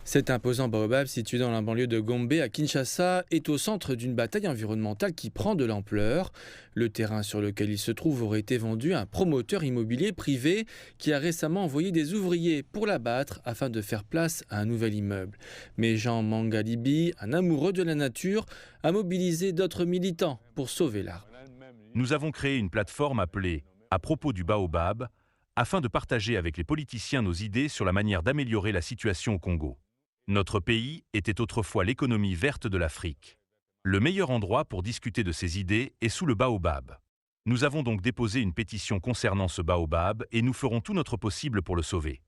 Cet imposant baobab, situé dans la banlieue de Gombe à Kinshasa, est au centre d'une bataille environnementale qui prend de l'ampleur. Le terrain sur lequel il se trouve aurait été vendu à un promoteur immobilier privé qui a récemment envoyé des ouvriers pour l'abattre afin de faire place à un nouvel immeuble. Mais Jean Mangalibi, un amoureux de la nature, a mobilisé d'autres militants pour sauver l'arbre. Nous avons créé une plateforme appelée « À propos du baobab » afin de partager avec les politiciens nos idées sur la manière d'améliorer la situation au Congo. Notre pays était autrefois l'économie verte de l'Afrique. Le meilleur endroit pour discuter de ces idées est sous le baobab. Nous avons donc déposé une pétition concernant ce baobab et nous ferons tout notre possible pour le sauver.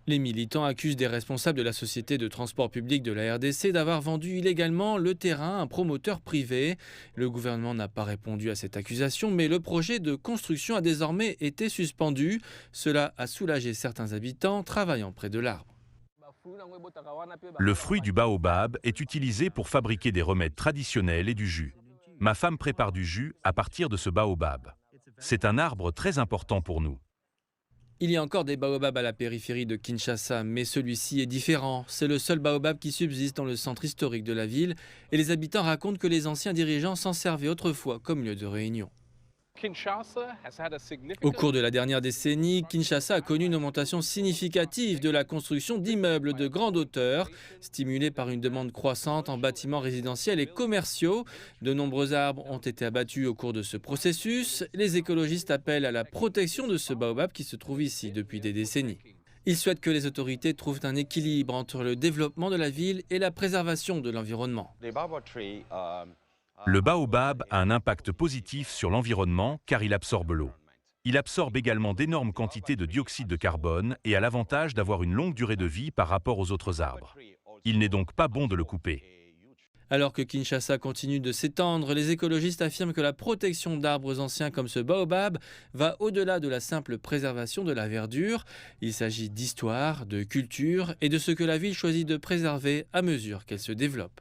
Les militants accusent des responsables de la société de transport public de la RDC d'avoir vendu illégalement le terrain à un promoteur privé. Le gouvernement n'a pas répondu à cette accusation, mais le projet de construction a désormais été suspendu. Cela a soulagé certains habitants travaillant près de l'arbre. Le fruit du baobab est utilisé pour fabriquer des remèdes traditionnels et du jus. Ma femme prépare du jus à partir de ce baobab. C'est un arbre très important pour nous. Il y a encore des baobabs à la périphérie de Kinshasa, mais celui-ci est différent. C'est le seul baobab qui subsiste dans le centre historique de la ville et les habitants racontent que les anciens dirigeants s'en servaient autrefois comme lieu de réunion. Au cours de la dernière décennie, Kinshasa a connu une augmentation significative de la construction d'immeubles de grande hauteur, stimulée par une demande croissante en bâtiments résidentiels et commerciaux. De nombreux arbres ont été abattus au cours de ce processus. Les écologistes appellent à la protection de ce baobab qui se trouve ici depuis des décennies. Ils souhaitent que les autorités trouvent un équilibre entre le développement de la ville et la préservation de l'environnement. Le baobab a un impact positif sur l'environnement car il absorbe l'eau. Il absorbe également d'énormes quantités de dioxyde de carbone et a l'avantage d'avoir une longue durée de vie par rapport aux autres arbres. Il n'est donc pas bon de le couper. Alors que Kinshasa continue de s'étendre, les écologistes affirment que la protection d'arbres anciens comme ce baobab va au-delà de la simple préservation de la verdure. Il s'agit d'histoire, de culture et de ce que la ville choisit de préserver à mesure qu'elle se développe.